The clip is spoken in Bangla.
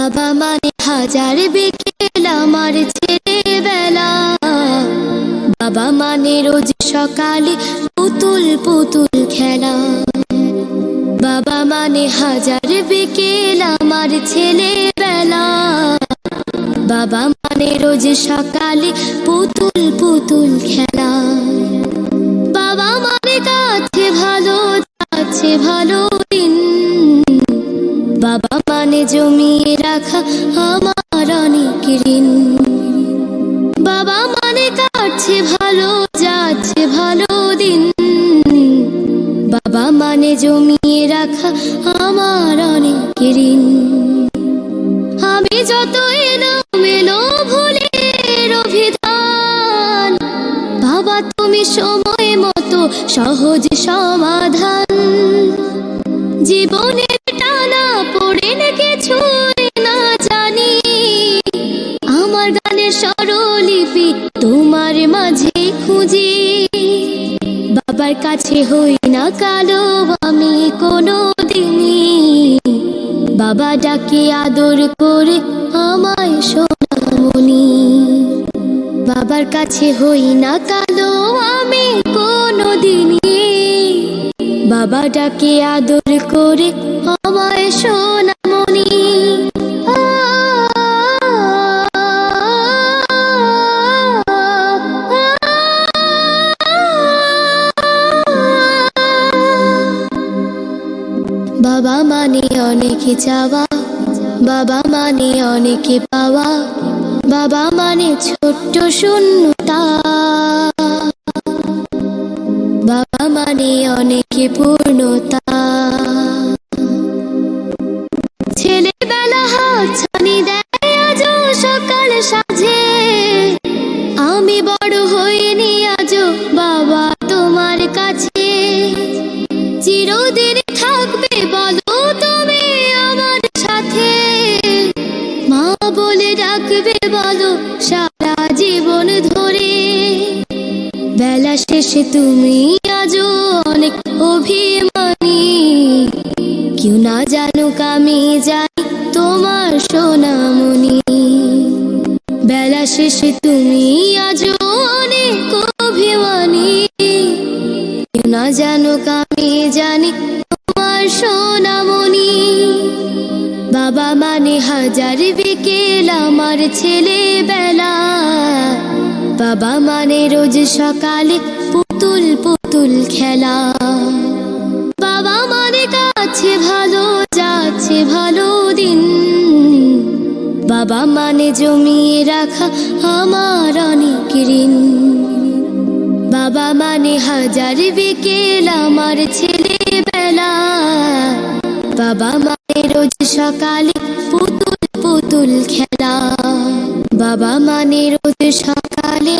বাবা মানে হাজার বিকেল আমার ছেলেবেলা। বাবা মানে রোজ সকালে পুতুল পুতুল খেলা। বাবা মানে হাজার বিকেল আমার ছেলেবেলা। বাবা মানে রোজ সকালে পুতুল পুতুল খেলা। বাবা মানে কাছে ভালো যাচ্ছে ভালো দিন। বাবা মানে জমিয়ে রাখা আমার অনেক ঋণ। বাবা মানে কাটছে ভালো যাচ্ছে ভালো দিন। বাবা মানে জমিয়ে রাখা আমার অনেক ঋণ। আমি যত এলোমেলো ভুলের অভিধান, বাবা তুমি সময় মতো সহজ সমাধান। জীবনের টানা পড়ে কিছুই না জানি, আমার গানের স্বরলিপি তোমার মাঝে খুঁজি। বাবার কাছে হই না কালো আমি কোনো দিনই, বাবা ডাকে আদর করে আমায় সোনামণি। বাবার কাছে হই না কালো আমি কোনো দিনই, বাবা ডাকে আদর করে আমায় সোনামণি। বাবা মানে অনেক চাওয়া, বাবা মানে অনেক পাওয়া। বাবা মানে ছোট্ট শূন্যতা, বাবা মানে অনেক পূর্ণতা। ছেলেবেলা হাতছানি দেয় আজও সকাল সাঁঝে, আমি বড় হইনি আজও বাবা তোমার কাছে। চিরদিন থাকবে বলো তুমি আমার সাথে, মা বলে ডাকবে বলো সারা জীবন ধরে। বেলা শেষে তুমি আজও অনেক অভিমানী, কেউ না জানুক আমি জানি তোমার সোনামণি। বেলা শেষে তুমি আজও অনেক অভিমানী, কেউ না জানুক আমি জানি তোমার সোনামণি। বাবা মানে হাজার বিকেল আমার ছেলেবেলা। বাবা মানে রোজ সকালে পুতুল পুতুল খেলা। বাবা মানে কাছে ভালো যাচ্ছে ভালো দিন। বাবা মানে জমিয়ে রাখা আমার অনেক ঋণ। বাবা মানে হাজার বিকেল আমার ছেলেবেলা। বাবা মানে রোজ সকালে পুতুল পুতুল খেলা। বাবা মানে রোজ সকালে